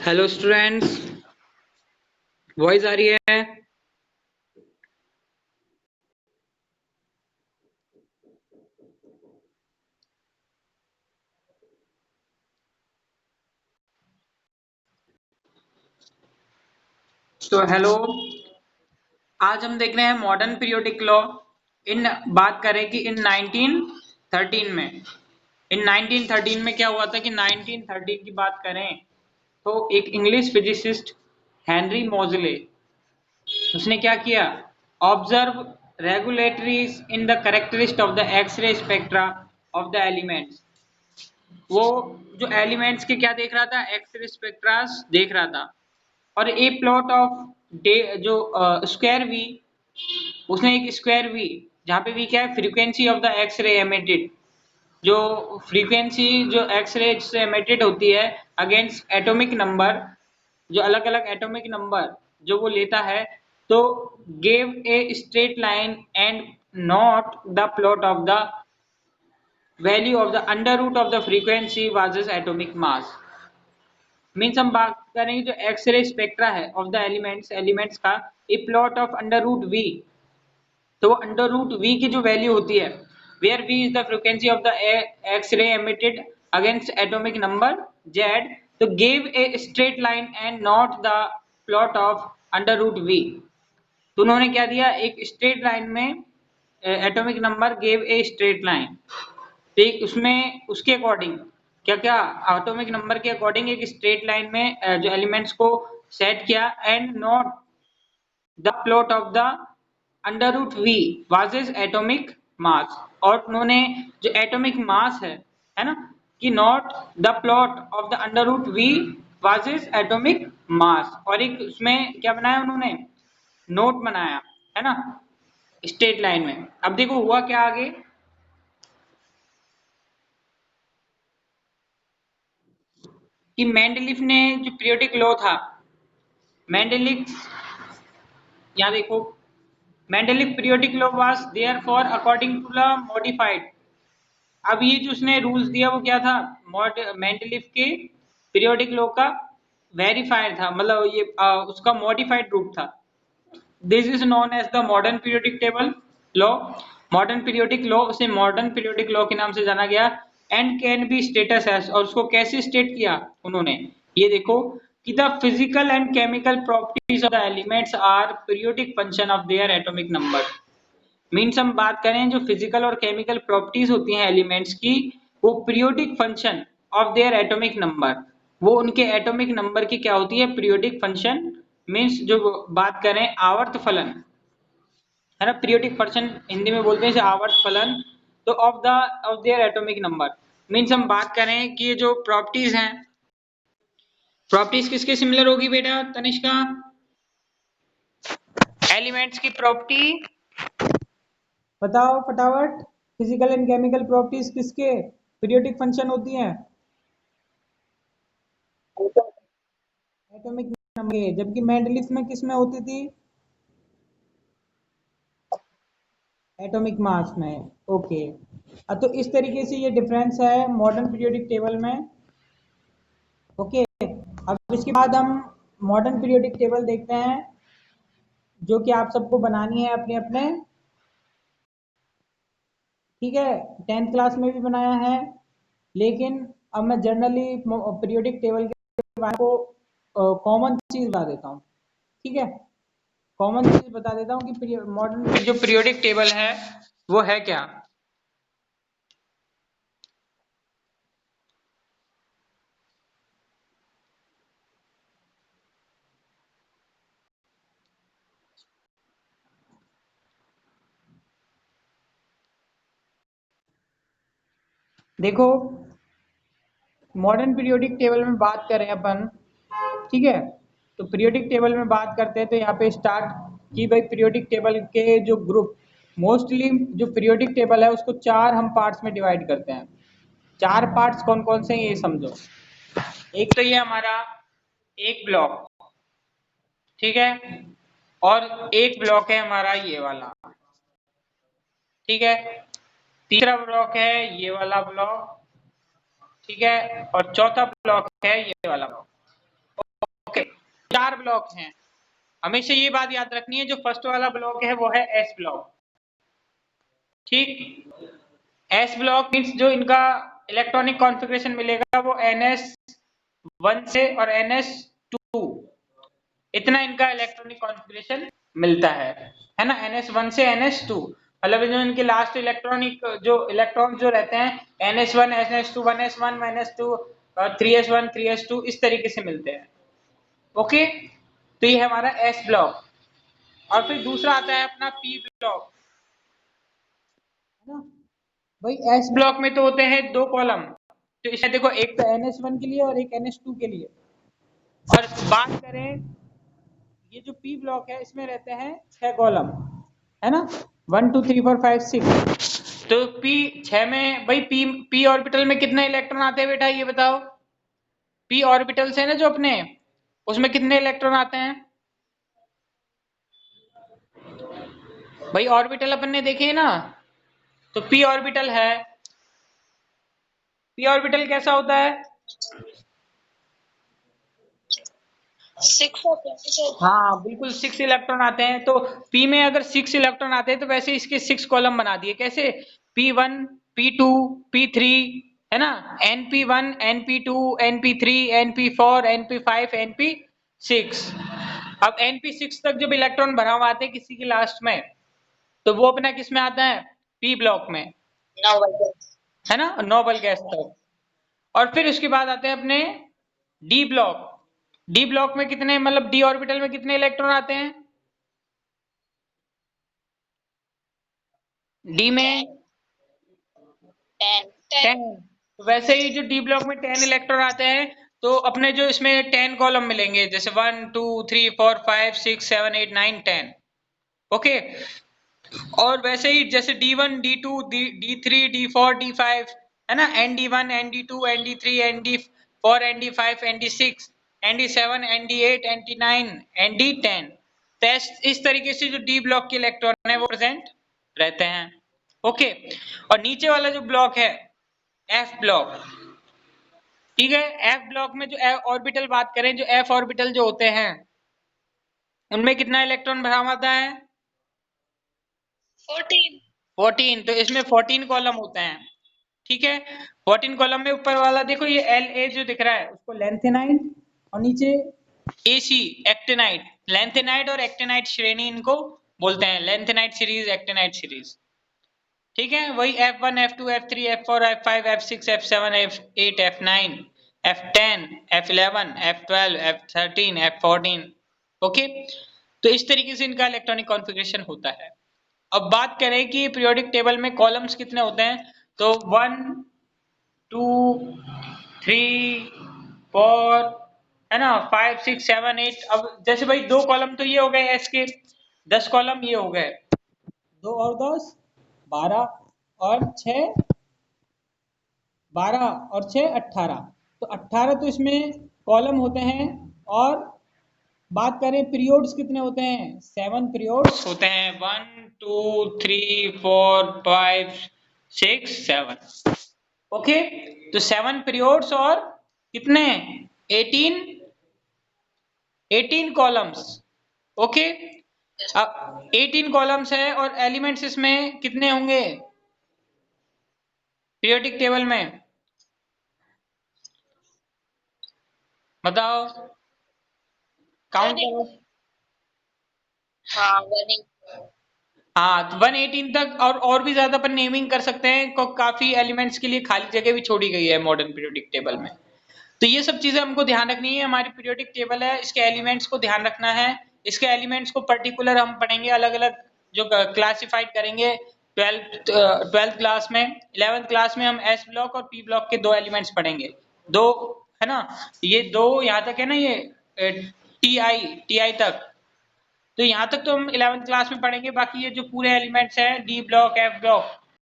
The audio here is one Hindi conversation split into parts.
हेलो स्टूडेंट्स, वॉइस आ रही है? तो हेलो, आज हम देख रहे हैं मॉडर्न पीरियोडिक लॉ। इन बात करें कि इन 1913 में क्या हुआ था कि 1913 की बात करें तो एक इंग्लिश फिजिसिस्ट हेनरी मोजले, उसने क्या किया? Observe regularities in the characteristic of the x-ray spectra of the elements. वो जो एलिमेंट्स के क्या देख रहा था? एक्स-रे स्पेक्ट्रास देख रहा था। और ए प्लॉट ऑफ डे जो स्क्वायर वी, उसने एक स्क्वायर वी, जहाँ पे वी क्या है? Frequency of the X ray emitted, जो फ्रीक्वेंसी जो एक्स रे से एमिटेड होती है अगेंस्ट एटॉमिक नंबर, जो अलग अलग एटॉमिक नंबर जो वो लेता है, तो gave a straight line and not the plot of the value of the under root of the frequency versus atomic mass. Means हम बात करेंगे जो एक्सरे स्पेक्ट्रा है ऑफ द एलिमेंट्स का a plot of under root we, तो वो अंडर रूट वी की जो वैल्यू होती है, where v is the frequency of the x-ray emitted against atomic number Z, तो give a straight line and not the plot of under root we. तो उन्होंने क्या दिया? एक स्ट्रेट लाइन में atomic number gave a straight line, ठीक उसमें उसके अकॉर्डिंग क्या क्या एटॉमिक नंबर के अकॉर्डिंग एक स्ट्रेट लाइन में जो एलिमेंट्स को सेट किया and not the plot of the under root V versus atomic mass. और उन्होंने जो एटॉमिक मास है ना, कि not the plot of the under root V versus atomic mass, और एक उसमें क्या बनाया उन्होंने? नोट बनाया, है ना, स्ट्रेट लाइन में। अब देखो हुआ क्या आगे कि मेंडलीफ ने जो पीरियोडिक लॉ था, मेंडलीफ, यहाँ देखो, Mendeleev periodic law was therefore according to the modified. अब ये जो उसने रूल्स दिया वो क्या था? मेंडलीफ के पीरियोडिक लॉ का वेरीफाइड था, मतलब ये उसका मॉडिफाइड रूप था। This is known as the modern periodic table law. Modern periodic law, उसे मॉडर्न पीरियोडिक लॉ के नाम से जाना गया। And can be stated as, और उसको कैसे स्टेट किया उन्होंने? ये देखो कि the physical and chemical properties of the elements are periodic function of their atomic number. Means हम बात करें जो फिजिकल और केमिकल प्रॉपर्टीज होती हैं एलिमेंट्स की, वो periodic function of their atomic number, वो उनके एटॉमिक नंबर की क्या होती है? Periodic function. मीन्स जो बात करें आवर्त फलन, है ना, पीरियोडिक फंक्शन हिंदी में बोलते हैं इसे आवर्त फलन, तो of their atomic number. Means हम बात करें कि ये जो प्रॉपर्टीज हैं, प्रॉपर्टीज किसके सिमिलर होगी बेटा तनिष्का? एलिमेंट्स की प्रॉपर्टी बताओ फटाफट। फिजिकल एंड केमिकल प्रॉपर्टीज किसके पीरियोडिक फंक्शन होती हैं? Atomic number. जबकि मेंडलीफ में किस में होती थी? एटॉमिक मास में। ओके, तो इस तरीके से ये डिफरेंस है मॉडर्न पीरियोडिक टेबल में। ओके, अब इसके बाद हम मॉडर्न पीरियोडिक टेबल देखते हैं, जो कि आप सबको बनानी है अपने अपने, ठीक है। 10th क्लास में भी बनाया है, लेकिन अब मैं जनरली पीरियोडिक टेबल के बारे को कॉमन चीज बता देता हूँ, ठीक है। कॉमन चीज बता देता हूँ कि मॉडर्न जो पीरियोडिक टेबल है वो है क्या। देखो, मॉडर्न पीरियोडिक टेबल में बात करें अपन, ठीक है, तो पीरियोडिक टेबल में बात करते हैं तो यहाँ पे स्टार्ट की भाई पीरियोडिक टेबल के जो ग्रुप, मोस्टली जो पीरियोडिक टेबल है उसको चार हम पार्ट्स में डिवाइड करते हैं। चार पार्ट्स कौन कौन से हैं ये समझो। एक तो ये हमारा एक ब्लॉक, ठीक है, और एक ब्लॉक है हमारा ये वाला, ठीक है। तीसरा ब्लॉक है ये वाला ब्लॉक, ठीक है, और चौथा ब्लॉक है ये वाला ब्लॉक। 4 ब्लॉक हैं। हमेशा ये बात याद रखनी है, जो फर्स्ट वाला ब्लॉक है वो है एस ब्लॉक। ठीक, एस ब्लॉक मीन्स जो इनका इलेक्ट्रॉनिक कॉन्फ़िगरेशन मिलेगा वो NS1 से और NS2 इतना इनका इलेक्ट्रॉनिक कॉन्फ़िगरेशन मिलता है ना। NS1 से NS2 मतलब जो इनके लास्ट इलेक्ट्रॉनिक जो इलेक्ट्रॉन जो रहते हैं NS1 NS2 1s1 1s2 3s1 3s2 इस तरीके से मिलते हैं। ओके, तो ये है हमारा एस ब्लॉक। और फिर दूसरा आता है अपना पी ब्लॉक, है ना भाई। एस ब्लॉक में तो होते हैं 2 कॉलम, तो इसमें देखो एक तो NS1 के लिए और एक NS2 के लिए। और बात करें ये जो पी ब्लॉक है इसमें रहते हैं 6 कॉलम, है ना, 1 2 3 4 5 6। तो पी 6 में भाई पी ऑर्बिटल में कितने इलेक्ट्रॉन आते हैं बेटा, ये बताओ। पी ऑर्बिटल्स है ना जो अपने, उसमें कितने इलेक्ट्रॉन आते हैं भाई? ऑर्बिटल अपन ने देखे ना, तो पी ऑर्बिटल है, पी ऑर्बिटल कैसा होता है? 6 होते हैं। हाँ बिल्कुल 6 इलेक्ट्रॉन आते हैं। तो पी में अगर 6 इलेक्ट्रॉन आते हैं तो वैसे इसके 6 कॉलम बना दिए। कैसे? P1 P2 P3, है ना, NP1 NP2 NP3 NP4 NP5 NP6। अब NP6 तक जब इलेक्ट्रॉन भरा हुआ आते हैं किसी के लास्ट में, तो वो अपना किस में आता है? पी ब्लॉक में, है ना, नोबल गैस तक। और फिर उसके बाद आते हैं अपने डी ब्लॉक। डी ब्लॉक में कितने, मतलब डी ऑर्बिटल में कितने इलेक्ट्रॉन आते हैं? डी में 10। तो वैसे ही जो डी ब्लॉक में 10 इलेक्ट्रॉन आते हैं, तो अपने जो इसमें 10 कॉलम मिलेंगे, जैसे 1 2 3 4 5 6 7 8 9 10। ओके, और वैसे ही जैसे D1 D2 D3 D4 D5, है ना, ND1 ND2 ND3 ND4 ND5 ND6 ND7 ND8 ND9 ND10। Test इस तरीके से जो डी ब्लॉक के इलेक्ट्रॉन है वो प्रेजेंट रहते हैं। ओके, और नीचे वाला जो ब्लॉक है एफ ब्लॉक, ठीक है। एफ ब्लॉक में जो ऑर्बिटल बात करें, जो एफ ऑर्बिटल जो होते हैं उनमें कितना इलेक्ट्रॉन भरा होता है? 14। तो इसमें 14 कॉलम होते हैं, ठीक है। 14 कॉलम में ऊपर वाला देखो ये La जो दिख रहा है उसको लेंथेनाइट, और नीचे AC एक्टिनाइट। लेंथेनाइट और एक्टिनाइट श्रेणी इनको बोलते हैं, लेंथेनाइट सीरीज एक्टिनाइट सीरीज, ठीक है। वही F1 F2 F3 F4 F5 F6 F7 F8 F9 F10 F11 F12 F13 F14। Okay, तो इस तरीके से इनका इलेक्ट्रॉनिक कॉन्फ़िगरेशन होता है। अब बात करें कि पीरियोडिक टेबल में कॉलम्स कितने होते हैं, तो 1 2 3 4, है ना, 5 6 7 8। अब जैसे भाई 2 कॉलम तो ये हो गए एस के, 10 कॉलम ये हो गए, 2 और 10 12 और 6 12 और 6 18। तो 18 तो इसमें कॉलम होते हैं। और बात करें पीरियोड्स कितने होते हैं, 7 पीरियोड्स होते हैं, 1 2 3 4 5 6 7। ओके, तो 7 पीरियोड्स और कितने, 18 कॉलम्स। ओके, अब 18 कॉलम्स है और एलिमेंट्स इसमें कितने होंगे पीरियोडिक टेबल में, बताओ, काउंट करो। हाँ, तो 118 तक, और भी ज्यादा अपन नेमिंग कर सकते हैं, काफी एलिमेंट्स के लिए खाली जगह भी छोड़ी गई है मॉडर्न पीरियोडिक टेबल में। तो ये सब चीजें हमको ध्यान रखनी है। हमारी पीरियोडिक टेबल है, इसके एलिमेंट्स को ध्यान रखना है। इसके एलिमेंट्स को पर्टिकुलर हम पढ़ेंगे, अलग अलग जो क्लासिफाइड करेंगे 12th क्लास में। 11th क्लास में हम एस ब्लॉक और पी ब्लॉक के 2 एलिमेंट्स पढ़ेंगे, दो, है ना, ये 2 यहाँ तक है ना, ये टी आई तक। तो यहाँ तक तो हम 11th क्लास में पढ़ेंगे। बाकी ये जो पूरे एलिमेंट्स हैं डी ब्लॉक एफ ब्लॉक,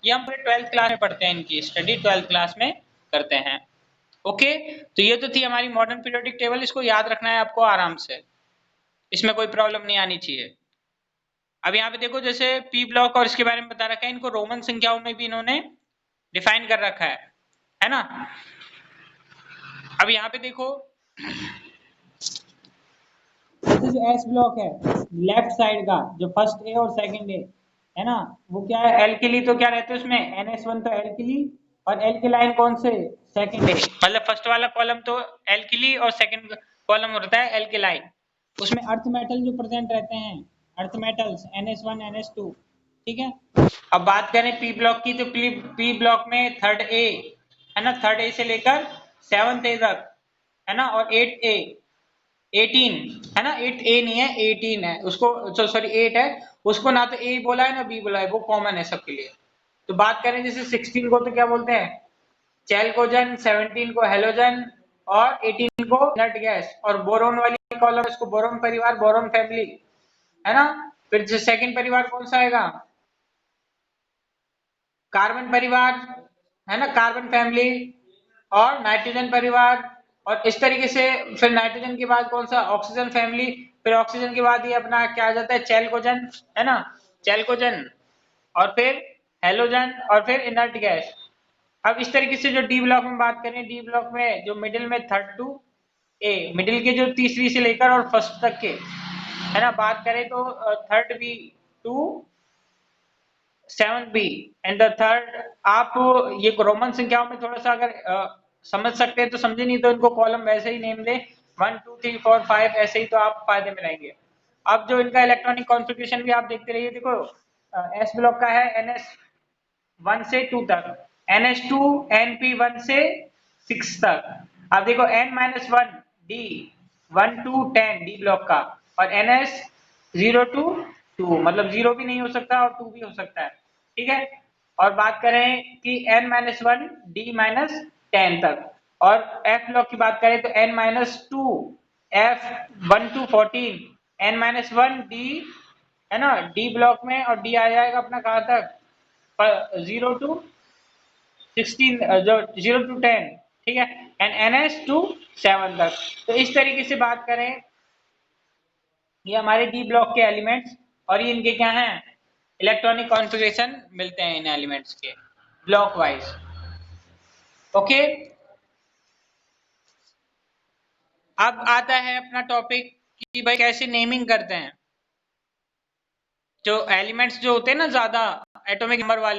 ये हम पूरे 12th क्लास में पढ़ते हैं, इनकी स्टडी 12th क्लास में करते हैं। ओके, तो ये तो थी हमारी मॉडर्न पीरियोडिक टेबल, इसको याद रखना है आपको आराम से, इसमें कोई प्रॉब्लम नहीं आनी चाहिए। अब यहाँ पे देखो जैसे पी ब्लॉक और इसके बारे में बता रखा है, इनको रोमन संख्याओं में भी इन्होंने डिफाइन कर रखा है ना। अब यहाँ पे देखो जैसे जो एस ब्लॉक है लेफ्ट साइड का, जो फर्स्ट ए और सेकंड ए है ना, वो क्या है एल्किली, तो क्या रहते हैं उसमें NS1 तो एल्किली, और एल्किलाइन कौन से सेकंड ए, मतलब फर्स्ट वाला कॉलम तो एल्किली और सेकंड कॉलम होता है एल्किलाइन। उसमें अर्थ मेटल जो प्रेजेंट रहते हैं, अर्थ मेटल्स NS1 NS2, ठीक है। अब बात करें पी ब्लॉक की, तो पी ब्लॉक में थर्ड ए है ना, थर्ड ए से लेकर सेवंथ ए तक है ना, और 8A 18 है ना, 8A नहीं है 18 है उसको, सॉरी 8 है उसको, ना तो ए बोला है ना बी बोला है, वो कॉमन है सबके लिए। तो बात करें जैसे 16 को तो क्या बोलते हैं चैल्कोजन, 17 को हेलोजन, और 18 को नट गैस, और बोरोन वाली कॉलम इसको बोरोन परिवार, बोरोन फैमिली है ना। फिर जो सेकंड परिवार कौन सा आएगा, कार्बन परिवार है ना, कार्बन फैमिली, और नाइट्रोजन परिवार, और इस तरीके से फिर नाइट्रोजन के बाद कौन सा ऑक्सीजन फैमिली, फिर ऑक्सीजन के बाद ये अपना क्या आ जाता है चैल्कोजन है ना, चैल्कोजन, और फिर हेलोजन, और फिर इनर्ट गैस। अब इस तरीके से जो डी ब्लॉक में बात करें, डी ब्लॉक में जो मिडिल में थर्ड टू ए, मिडिल के जो तीसरी से लेकर और फर्स्ट तक के है ना, बात करें तो third B two seven B and the third, आप ये रोमन संख्याओं में थोड़ा सा अगर समझ सकते हैं तो समझे, नहीं तो इनको कॉलम वैसे ही नेम दे 1 2 3 4 5 ऐसे ही, तो आप फायदे में रहेंगे। अब जो इनका इलेक्ट्रॉनिक कॉन्फ़िगरेशन भी आप देखते रहिए, देखो एस ब्लॉक का है NS1 से 2 तक, NS2 NP1 से 6 तक, अब देखो N-1 D 1 to 10 D block का, और NS 0 to 2, मतलब 0 भी नहीं हो सकता और 2 भी हो सकता है, ठीक है। और बात करें कि N-1 D-10 तक, और F ब्लॉक की बात करें तो N-2 F 1 to 14, N-1 D है ना, डी ब्लॉक में, और डी आ जाएगा अपना कहाँ तक 0 to 16, जो 0 to 10, ठीक है, एंड NS to 7 तक। तो इस तरीके से बात करें, ये हमारे डी ब्लॉक के एलिमेंट्स, और ये इनके क्या हैं इलेक्ट्रॉनिक कॉन्फ़िगरेशन मिलते हैं इन एलिमेंट्स के ब्लॉक वाइज। ओके, अब आता है अपना टॉपिक कि भाई कैसे नेमिंग करते हैं। जो एलिमेंट्स जो होते हैं ना ज्यादा एटॉमिक नंबर वाले,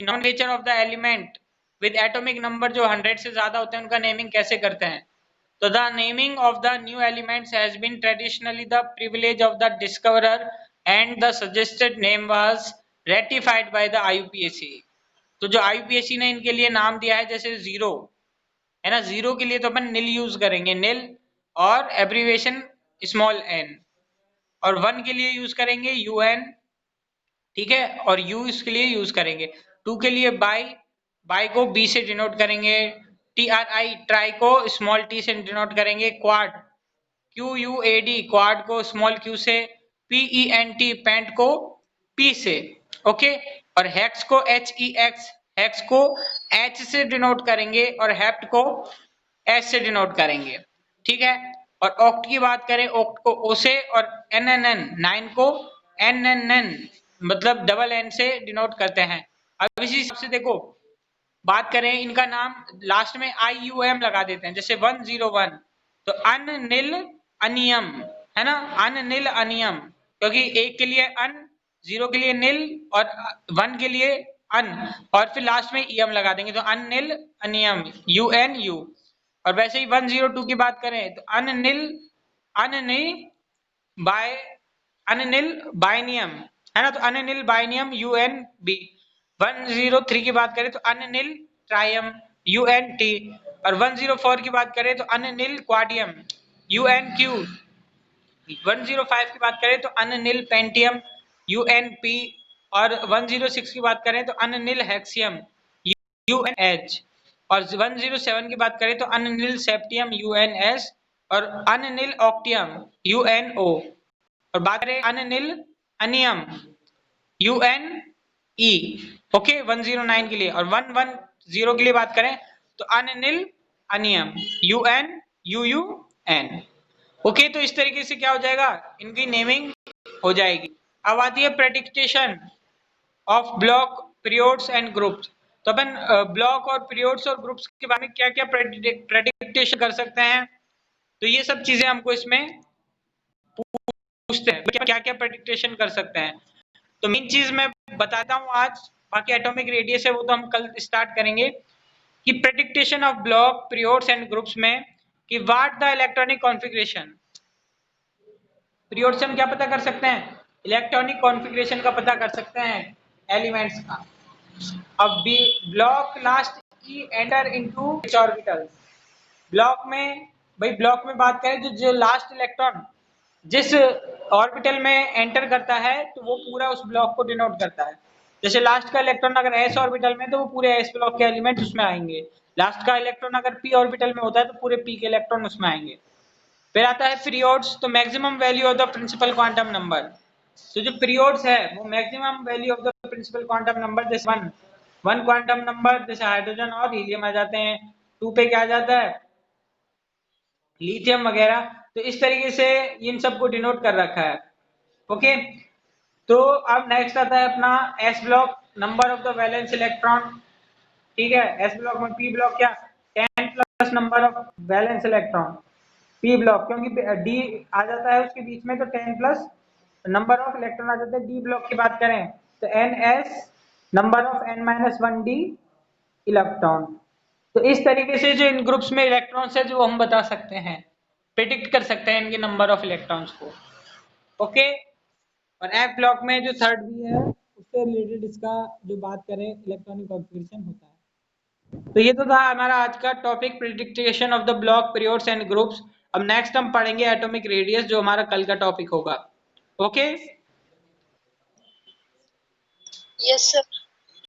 nature of the element with atomic number जो 100 से ज्यादा होते हैं, उनका नेमिंग कैसे करते हैं। तो the naming of the new elements has been traditionally the privilege of the discoverer and the suggested name was ratified by the IUPAC। तो जो IUPAC ने इनके लिए नाम दिया है, जैसे जीरो है ना, जीरो के लिए तो अपन नील यूज करेंगे नील, और एब्रीविएशन स्मॉल n, और वन के लिए यूज करेंगे UN, ठीक है, और यू इसके लिए यूज करेंगे। टू के लिए बाई, बाई को बी से डिनोट करेंगे, TRI ट्राई को स्मॉल टी से डिनोट करेंगे, क्वाड QUAD क्वाड को स्मॉल क्यू से, PENT पेंट को P से, ओके, और हेक्स को HEX हेक्स को H से डिनोट करेंगे, और हेप्ट को S से डिनोट करेंगे, ठीक है। और ऑक्ट की बात करें, ऑक्ट को O से, और NNN 9 को NNN मतलब डबल N से डिनोट करते हैं। अब इसी हिसाब से देखो, बात करें इनका नाम लास्ट में IUM लगा देते हैं, जैसे 101 तो अनिल अनियम है ना, अनिल अनियम, क्योंकि एक के लिए अन, जीरो के लिए नील, और वन के लिए अन, और फिर लास्ट में ईएम लगा देंगे, तो अनिल अनियम UNU। और वैसे ही 102 की बात करें तो अनिल अनिल बाय अनिल बाइनियम है ना, तो अनिल बाइनियम UNB। 103 की बात करें तो अनिल ट्राइयम UNT, और 104 की बात करें तो अनिल क्वाडियम UNQ। 105 की बात करें तो अनिल पेंटियम UNP, और 106 की बात करें तो अनिल हेक्सियम UNH, और 107 की बात करें तो अनिल सेप्टियम UNS, और अनिल ऑक्टियम UNO, और बात करें अनिल अनियम UNE, ओके 109 के लिए। और 110 के लिए बात करें तो अनिल अनियम UNUUN, ओके। तो इस तरीके से क्या हो जाएगा, इनकी नेमिंग हो जाएगी। अब आती है प्रेडिक्टेशन of block periods and groups. तो अपन ब्लॉक और पीरियोड्स और ग्रुप्स के बारे में क्या क्या प्रेडिक्टेशन कर सकते हैं, तो ये सब चीजें हमको इसमें पूछते हैं क्या क्या प्रेडिक्टेशन कर सकते हैं। तो मेन चीज मैं बताता हूँ आज, बाकी एटॉमिक रेडियस है वो तो हम कल स्टार्ट करेंगे, कि प्रेडिक्टेशन of block periods and groups में कि व्हाट द इलेक्ट्रॉनिक कॉन्फ़िगरेशन। पीरियोड से हम क्या पता कर सकते हैं, इलेक्ट्रॉनिक कॉन्फ़िगरेशन का पता कर सकते हैं एलिमेंट्स का। अब ब्लॉक लास्ट ई एंटर इनटू ऑर्बिटल। ब्लॉक में, भाई ब्लॉक में बात करें जो लास्ट इलेक्ट्रॉन जिस ऑर्बिटल में एंटर करता है तो वो पूरा उस ब्लॉक को डिनोट करता है। जैसे लास्ट का इलेक्ट्रॉन अगर एस ऑर्बिटल में तो वो पूरे एस ब्लॉक के एलिमेंट उसमें आएंगे। लास्ट का इलेक्ट्रॉन अगर पी ऑर्बिटल में होता है तो पूरे पी के इलेक्ट्रॉन उसमें आएंगे। फिर आता है पीरियोड्स, तो maximum value of the principal quantum number. तो जो पीरियोड्स है वो maximum value of the principal quantum number, जैसे वन क्वांटम नंबर, जैसे हाइड्रोजन और हीलियम आ जाते हैं, टू पे क्या आ जाता है, लिथियम वगैरह। तो इस तरीके से इन सबको डिनोट कर रखा है। ओके, तो अब नेक्स्ट आता है अपना S block, number of the valence electron. ठीक है, एस ब्लॉक में पी ब्लॉक क्या, 10 plus number of valence electron. P block क्योंकि डी आ जाता है उसके बीच में, तो 10 प्लस नंबर ऑफ इलेक्ट्रॉन आ जाता है। डी ब्लॉक की बात करें तो N S number of N minus one D electron. तो इस तरीके से जो इन ग्रुप्स में इलेक्ट्रॉन्स है जो हम बता सकते हैं, प्रिडिक्ट कर सकते हैं इनके नंबर ऑफ इलेक्ट्रॉन्स को। ओके, और एफ ब्लॉक में जो थर्ड बी है उससे रिलेटेड इसका जो बात करें इलेक्ट्रॉनिक कॉन्फ़िगरेशन होता है। तो ये तो था हमारा आज का topic, prediction of the block periods and groups. अब नेक्स्ट हम पढ़ेंगे एटॉमिक रेडियस जो हमारा कल का टॉपिक होगा। Okay yes sir.